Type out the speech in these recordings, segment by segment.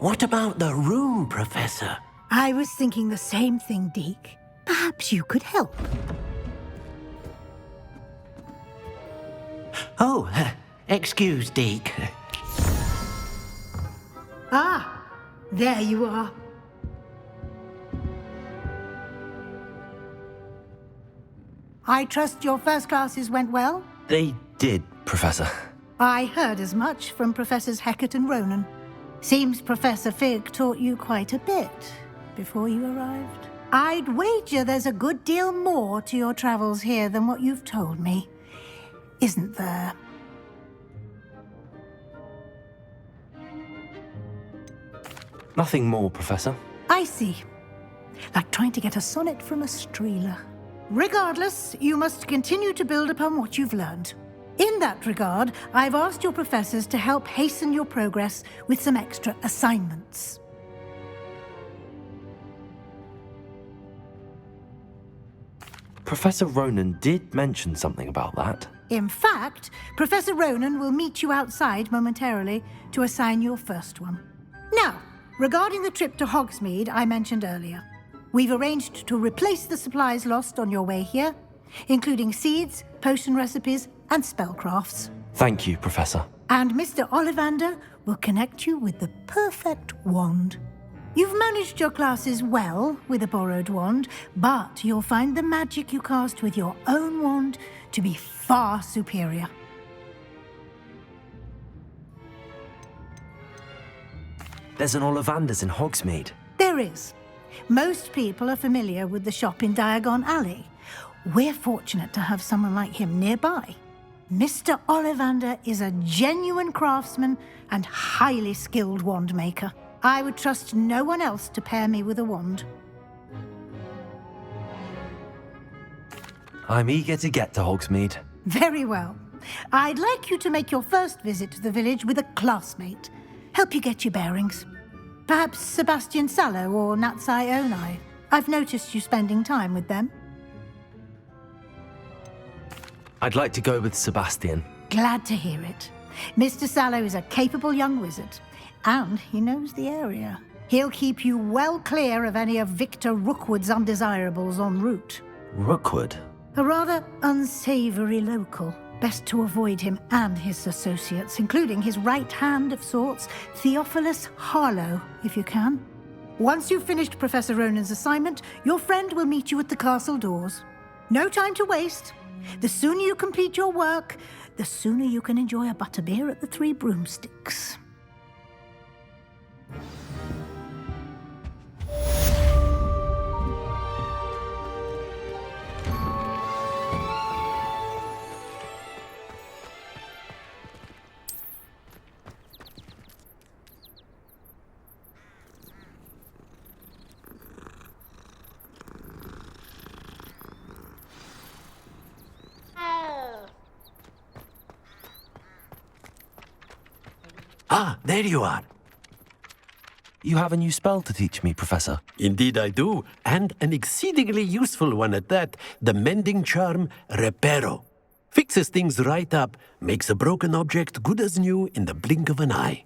What about the room, Professor? I was thinking the same thing, Deke. Perhaps you could help. Oh, excuse, Deke. Ah, there you are. I trust your first classes went well? They did, Professor. I heard as much from Professors Hecat and Ronan. Seems Professor Fig taught you quite a bit before you arrived. I'd wager there's a good deal more to your travels here than what you've told me. Isn't there? Nothing more, Professor. I see. Like trying to get a sonnet from a streeler. Regardless, you must continue to build upon what you've learned. In that regard, I've asked your professors to help hasten your progress with some extra assignments. Professor Ronan did mention something about that. In fact, Professor Ronan will meet you outside momentarily to assign your first one. Now, regarding the trip to Hogsmeade I mentioned earlier, we've arranged to replace the supplies lost on your way here, including seeds, potion recipes, and spellcrafts. Thank you, Professor. And Mr. Ollivander will connect you with the perfect wand. You've managed your classes well with a borrowed wand, but you'll find the magic you cast with your own wand to be far superior. There's an Ollivander's in Hogsmeade. There is. Most people are familiar with the shop in Diagon Alley. We're fortunate to have someone like him nearby. Mr. Ollivander is a genuine craftsman and highly skilled wand maker. I would trust no one else to pair me with a wand. I'm eager to get to Hogsmeade. Very well. I'd like you to make your first visit to the village with a classmate. Help you get your bearings. Perhaps Sebastian Sallow or Natsai Onai. I've noticed you spending time with them. I'd like to go with Sebastian. Glad to hear it. Mr. Sallow is a capable young wizard, and he knows the area. He'll keep you well clear of any of Victor Rookwood's undesirables en route. Rookwood? A rather unsavory local. Best to avoid him and his associates, including his right hand of sorts, Theophilus Harlow, if you can. Once you've finished Professor Ronan's assignment, your friend will meet you at the castle doors. No time to waste. The sooner you complete your work, the sooner you can enjoy a butterbeer at the Three Broomsticks. Ah, there you are. You have a new spell to teach me, Professor. Indeed I do, and an exceedingly useful one at that, the mending charm Reparo. Fixes things right up, makes a broken object good as new in the blink of an eye.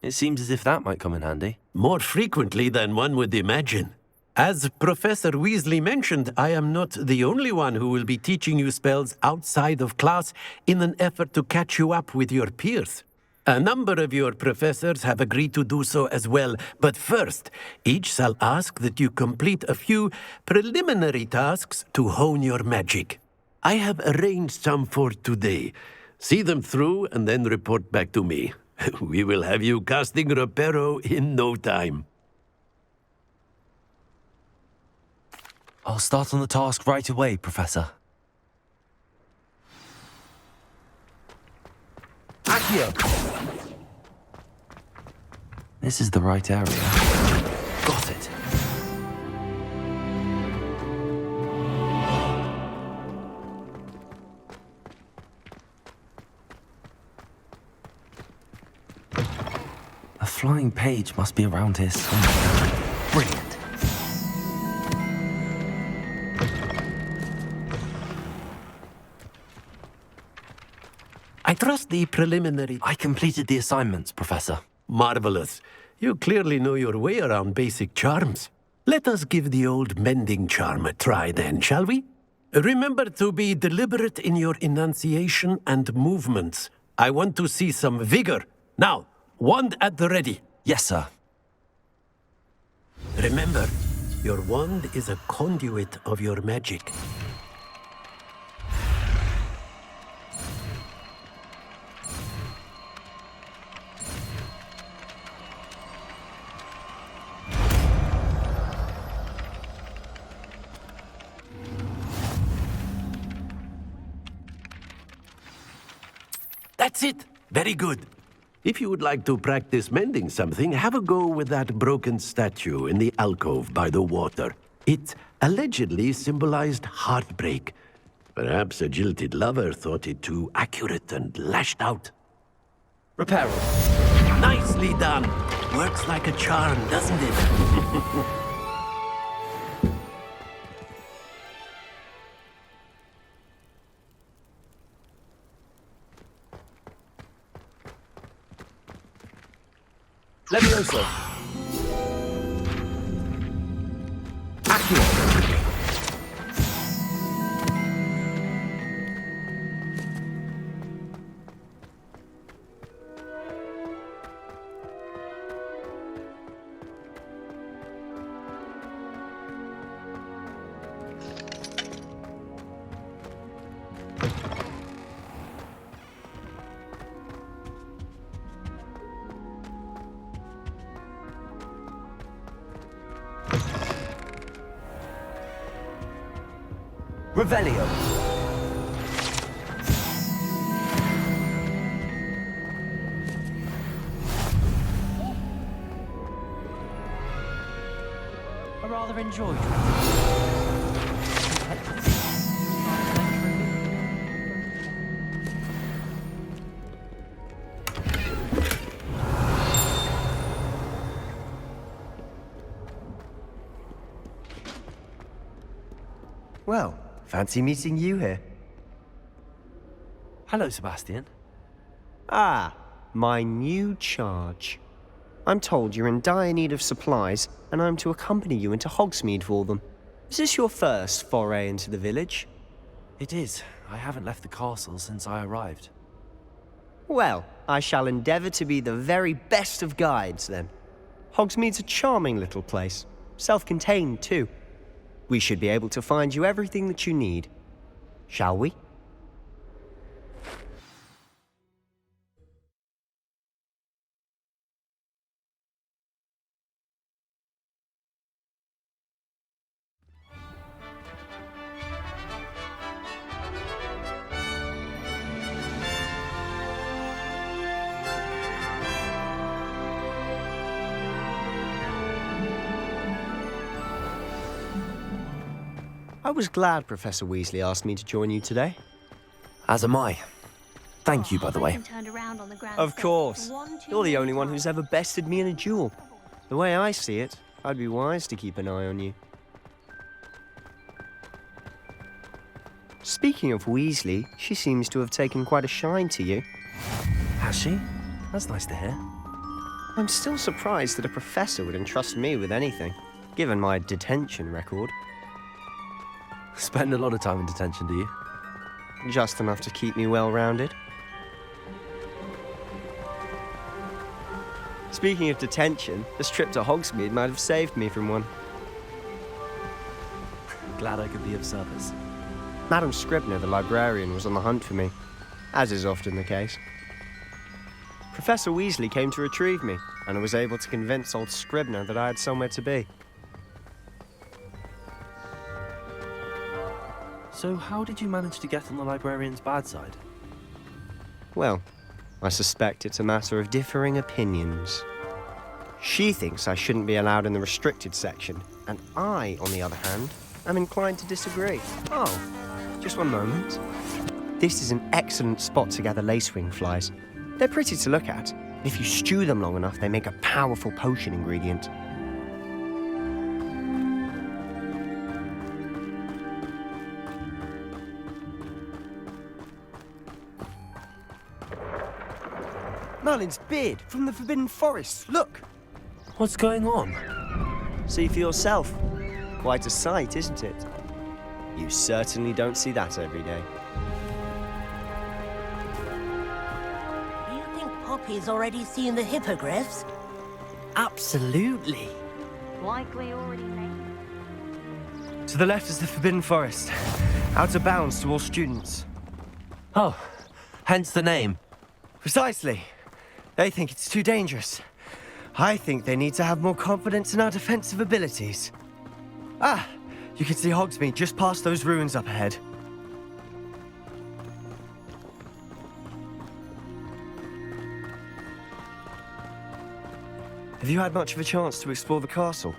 It seems as if that might come in handy. More frequently than one would imagine. As Professor Weasley mentioned, I am not the only one who will be teaching you spells outside of class in an effort to catch you up with your peers. A number of your professors have agreed to do so as well, but first, each shall ask that you complete a few preliminary tasks to hone your magic. I have arranged some for today. See them through and then report back to me. We will have you casting Reparo in no time. I'll start on the task right away, Professor. Accio! This is the right area. Got it. A flying page must be around here somewhere. Brilliant. I trust the preliminary... I completed the assignments, Professor. Marvelous. You clearly know your way around basic charms. Let us give the old mending charm a try then, shall we? Remember to be deliberate in your enunciation and movements. I want to see some vigor. Now, wand at the ready. Yes, sir. Remember, your wand is a conduit of your magic. That's it. Very good. If you would like to practice mending something, have a go with that broken statue in the alcove by the water. It allegedly symbolized heartbreak. Perhaps a jilted lover thought it too accurate and lashed out. Repair. Nicely done. Works like a charm, doesn't it? Levioso. Accio. Revelio. I rather enjoyed Well, fancy meeting you here. Hello, Sebastian. Ah, my new charge. I'm told you're in dire need of supplies, and I'm to accompany you into Hogsmeade for them. Is this your first foray into the village? It is. I haven't left the castle since I arrived. Well, I shall endeavour to be the very best of guides, then. Hogsmeade's a charming little place. Self-contained, too. We should be able to find you everything that you need. Shall we? I was glad Professor Weasley asked me to join you today. As am I. Thank you, by the way. Of course. You're the only one who's ever bested me in a duel. The way I see it, I'd be wise to keep an eye on you. Speaking of Weasley, she seems to have taken quite a shine to you. Has she? That's nice to hear. I'm still surprised that a professor would entrust me with anything, given my detention record. Spend a lot of time in detention, do you? Just enough to keep me well-rounded. Speaking of detention, this trip to Hogsmeade might have saved me from one. Glad I could be of service. Madam Scribner, the librarian, was on the hunt for me, as is often the case. Professor Weasley came to retrieve me, and I was able to convince old Scribner that I had somewhere to be. So how did you manage to get on the librarian's bad side? Well, I suspect it's a matter of differing opinions. She thinks I shouldn't be allowed in the restricted section, and I, on the other hand, am inclined to disagree. Oh, just one moment. This is an excellent spot to gather lacewing flies. They're pretty to look at. If you stew them long enough, they make a powerful potion ingredient. Merlin's beard from the Forbidden Forest, look! What's going on? See for yourself. Quite a sight, isn't it? You certainly don't see that every day. Do you think Poppy's already seen the hippogriffs? Absolutely. Likely already made. To the left is the Forbidden Forest. Out of bounds to all students. Oh, hence the name. Precisely. They think it's too dangerous. I think they need to have more confidence in our defensive abilities. Ah, you can see Hogsmeade just past those ruins up ahead. Have you had much of a chance to explore the castle?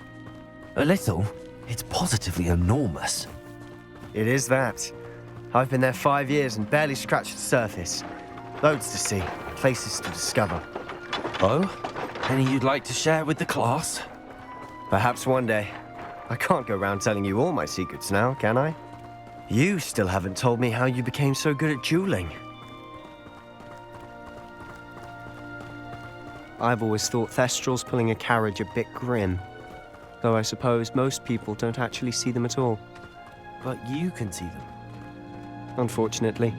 A little. It's positively enormous. It is that. I've been there 5 years and barely scratched the surface. Loads to see, places to discover. Oh? Any you'd like to share with the class? Perhaps one day. I can't go around telling you all my secrets now, can I? You still haven't told me how you became so good at dueling. I've always thought Thestrals pulling a carriage a bit grim. Though I suppose most people don't actually see them at all. But you can see them. Unfortunately.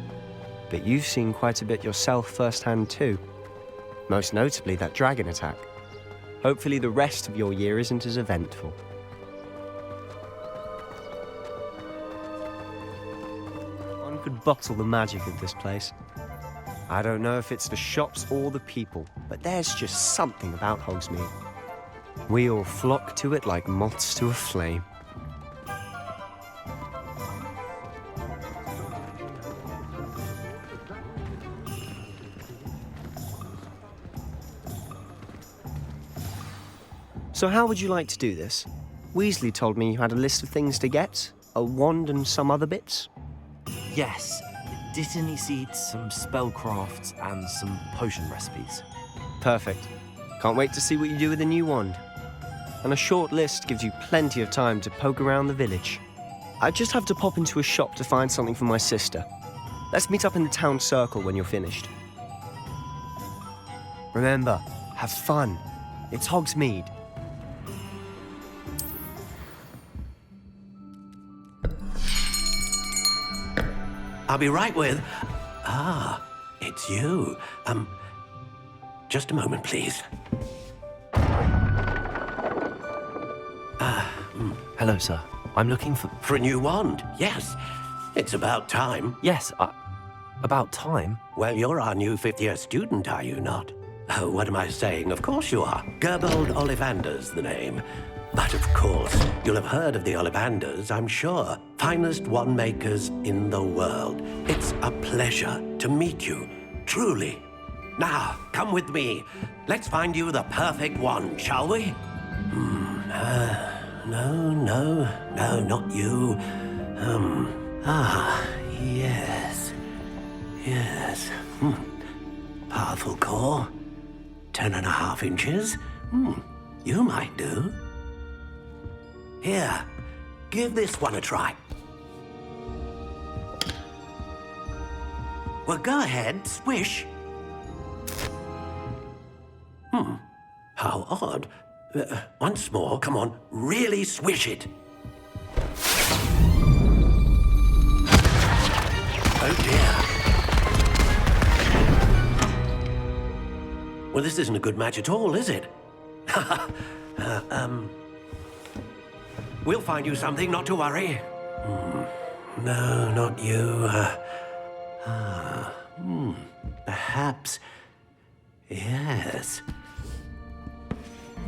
But you've seen quite a bit yourself firsthand too. Most notably that dragon attack. Hopefully the rest of your year isn't as eventful. One could bottle the magic of this place. I don't know if it's the shops or the people, but there's just something about Hogsmeade. We all flock to it like moths to a flame. So how would you like to do this? Weasley told me you had a list of things to get, a wand and some other bits. Yes. Dittany seeds, some spellcrafts, and some potion recipes. Perfect. Can't wait to see what you do with the new wand. And a short list gives you plenty of time to poke around the village. I just have to pop into a shop to find something for my sister. Let's meet up in the town circle when you're finished. Remember, have fun. It's Hogsmeade. I'll be right with... Ah, it's you. Just a moment, please. Hello, sir. I'm looking for... For a new wand, yes. It's about time. Yes, about time. Well, you're our new fifth-year student, are you not? Oh, what am I saying? Of course you are. Gerbold Ollivander's the name. But of course, you'll have heard of the Ollivanders, I'm sure. Finest wand makers in the world. It's a pleasure to meet you, truly. Now, come with me. Let's find you the perfect wand, shall we? No, not you. Yes. Powerful core. 10.5 inches. You might do. Here, give this one a try. Well, go ahead, swish. How odd. Once more, come on, really swish it. Oh dear. Well, this isn't a good match at all, is it? We'll find you something, not to worry. No, not you. Perhaps. Yes.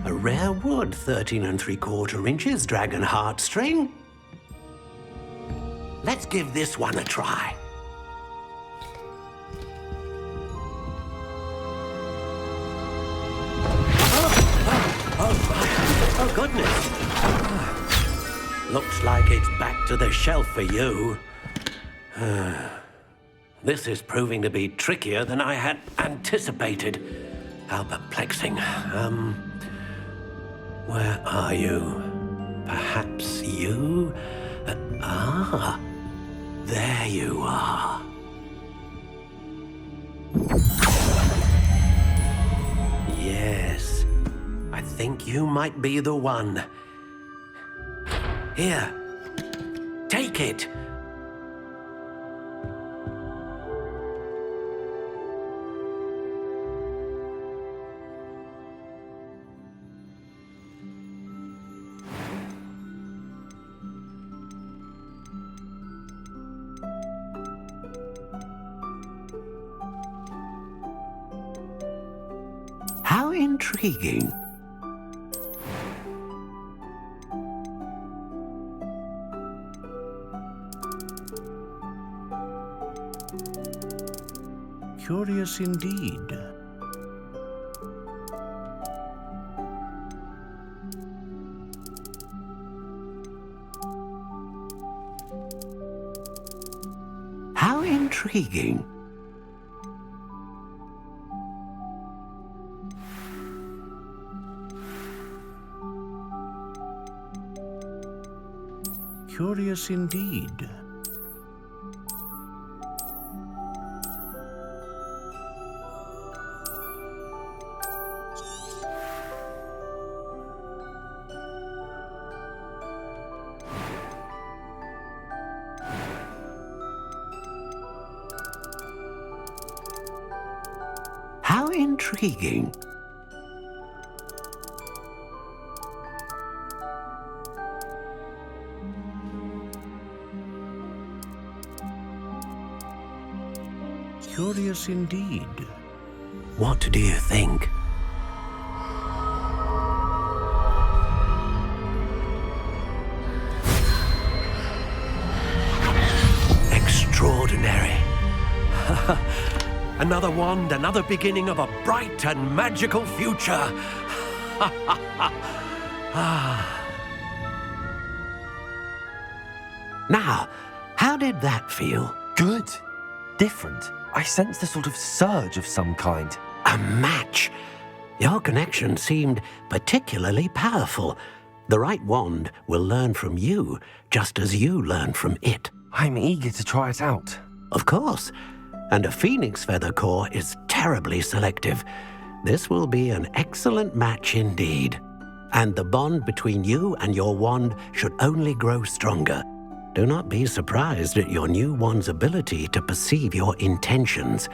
A rare wood, 13 3/4 inches, dragon heartstring. Let's give this one a try. Oh, goodness. Looks like it's back to the shelf for you. This is proving to be trickier than I had anticipated. How perplexing. Where are you? Perhaps you? There you are. Yes. I think you might be the one. Here, take it. How intriguing. Curious indeed. How intriguing. Curious indeed. How intriguing. Curious indeed. What do you think? Extraordinary. Another wand, another beginning of a bright and magical future. Now, how did that feel? Good. Different. I sensed a sort of surge of some kind. A match. Your connection seemed particularly powerful. The right wand will learn from you, just as you learn from it. I'm eager to try it out. Of course. And a phoenix feather core is terribly selective. This will be an excellent match indeed. And the bond between you and your wand should only grow stronger. Do not be surprised at your new wand's ability to perceive your intentions,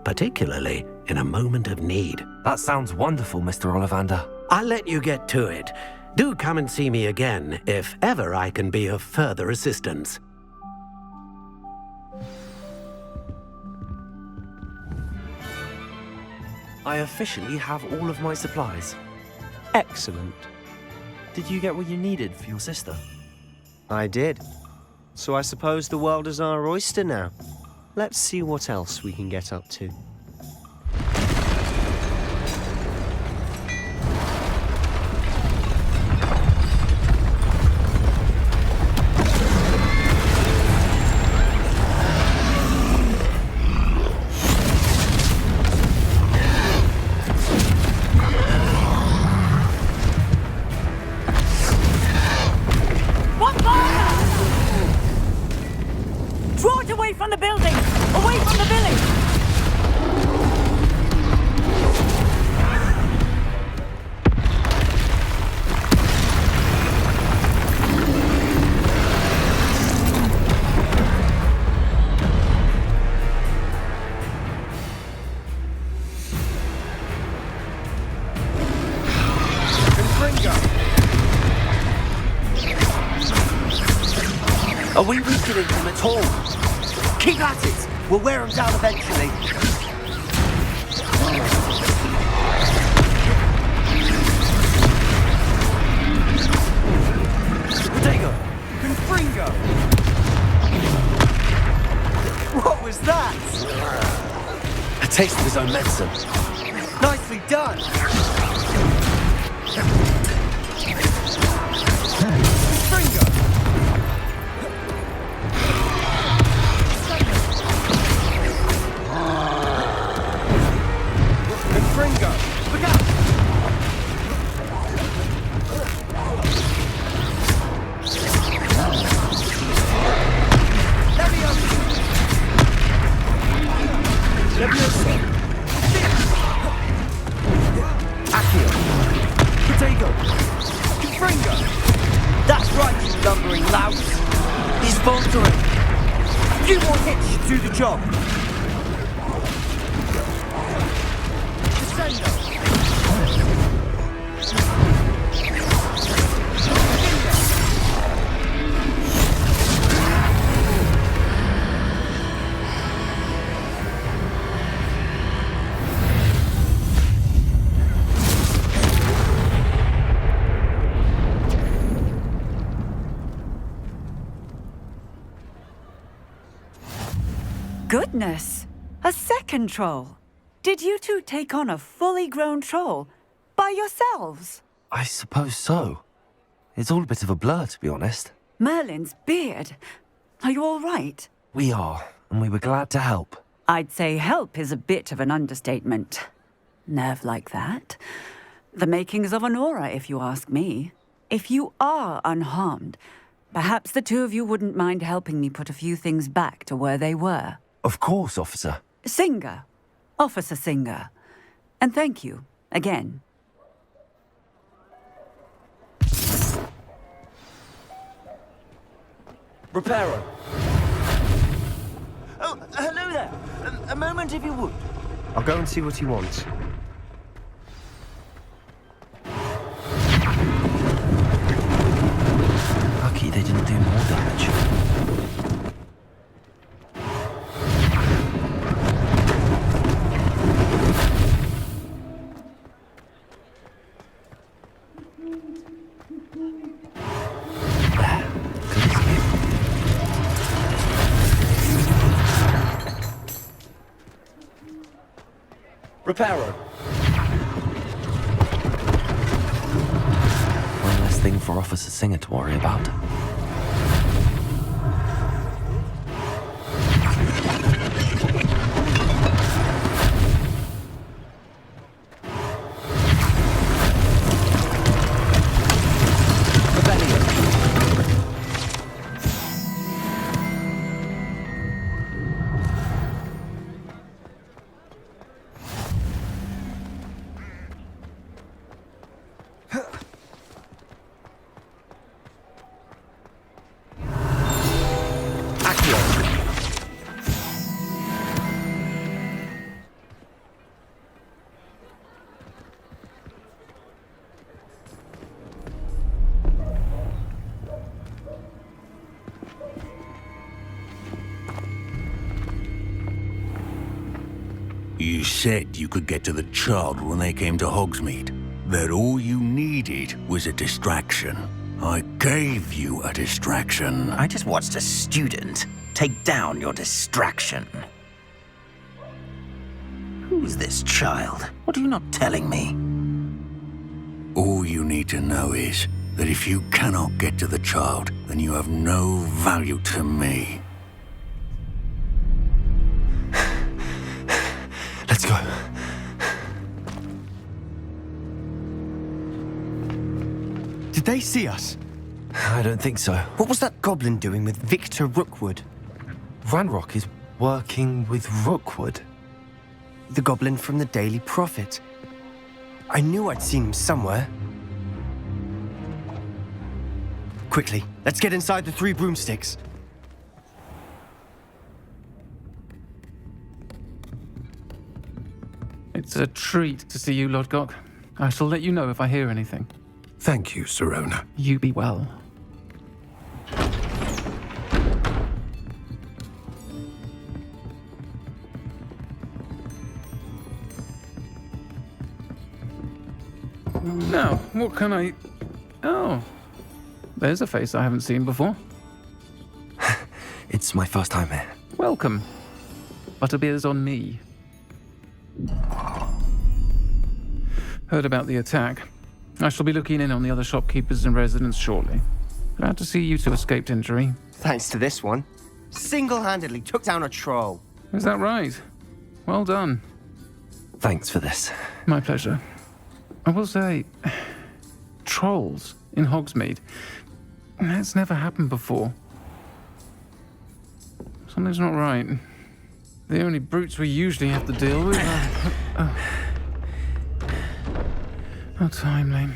particularly in a moment of need. That sounds wonderful, Mr. Ollivander. I'll let you get to it. Do come and see me again if ever I can be of further assistance. I officially have all of my supplies. Excellent. Did you get what you needed for your sister? I did. So I suppose the world is our oyster now. Let's see what else we can get up to. Draw it away from the building! Away from the village! Are we weakening them at all? Keep at it! We'll wear them down eventually. Protego! Confringo! What was that? A taste of his own medicine. Nicely done! Confringo! Confringo! Look out! Levioso! Levioso! Accio! Protego! job. Goodness! A second troll! Did you two take on a fully grown troll? By yourselves? I suppose so. It's all a bit of a blur, to be honest. Merlin's beard. Are you all right? We are, and we were glad to help. I'd say help is a bit of an understatement. Nerve like that. The makings of an aura, if you ask me. If you are unharmed, perhaps the two of you wouldn't mind helping me put a few things back to where they were. Of course, officer. Singer. Officer Singer. And thank you, again. Reparo. Oh, hello there. A moment if you would. I'll go and see what he wants. Lucky they didn't do more damage. Reparo. One less thing for Officer Singer to worry about. You said you could get to the child when they came to Hogsmeade. That all you needed was a distraction. I gave you a distraction. I just watched a student take down your distraction. Who's this child? What are you not telling me? All you need to know is that if you cannot get to the child, then you have no value to me. Let's go. Did they see us? I don't think so. What was that goblin doing with Victor Rookwood? Ranrock is working with Rookwood. The goblin from the Daily Prophet. I knew I'd seen him somewhere. Quickly, let's get inside the 3 broomsticks. It's a treat to see you, Lodgok. I shall let you know if I hear anything. Thank you, Sirona. You be well. Now, what can I... Oh, there's a face I haven't seen before. It's my first time here. Welcome. Butterbeer's on me. Heard about the attack. I shall be looking in on the other shopkeepers and residents shortly. Glad to see you two escaped injury. Thanks to this one. Single-handedly took down a troll. Is that right? Well done. Thanks for this. My pleasure. I will say, trolls in Hogsmeade. That's never happened before. Something's not right. The only brutes we usually have to deal with are... How timely.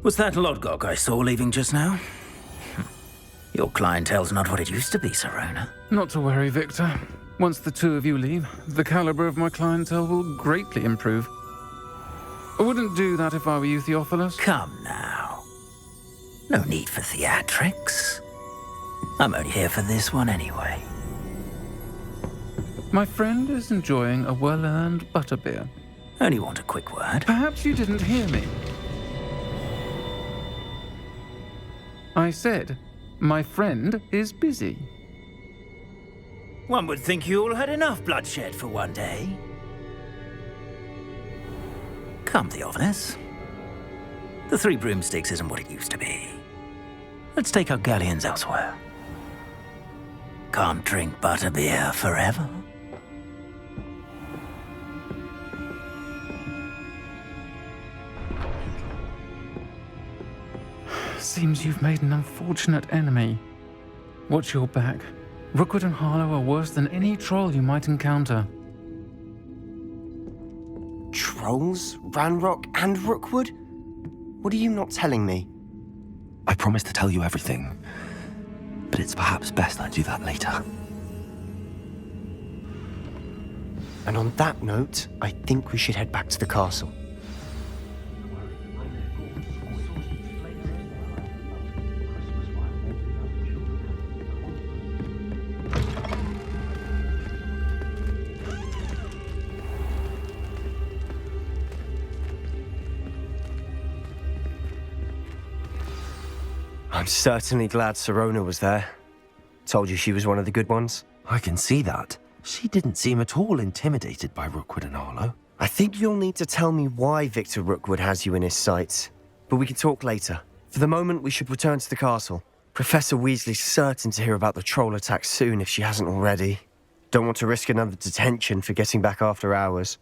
Was that Lodgok I saw leaving just now? Your clientele's not what it used to be, Serona. Not to worry, Victor. Once the two of you leave, the caliber of my clientele will greatly improve. I wouldn't do that if I were you, Theophilus. Come now. No need for theatrics. I'm only here for this one anyway. My friend is enjoying a well-earned butterbeer. Only want a quick word. Perhaps you didn't hear me. I said, my friend is busy. One would think you all had enough bloodshed for one day. Come, Theophilus. The Three Broomsticks isn't what it used to be. Let's take our galleons elsewhere. Can't drink butterbeer forever. Seems you've made an unfortunate enemy. Watch your back. Rookwood and Harlow are worse than any troll you might encounter. Trolls? Ranrock and Rookwood? What are you not telling me? I promised to tell you everything, but it's perhaps best I do that later. And on that note, I think we should head back to the castle. I'm certainly glad Serona was there. Told you she was one of the good ones. I can see that. She didn't seem at all intimidated by Rookwood and Harlow. I think you'll need to tell me why Victor Rookwood has you in his sights. But we can talk later. For the moment, we should return to the castle. Professor Weasley's certain to hear about the troll attack soon if she hasn't already. Don't want to risk another detention for getting back after hours.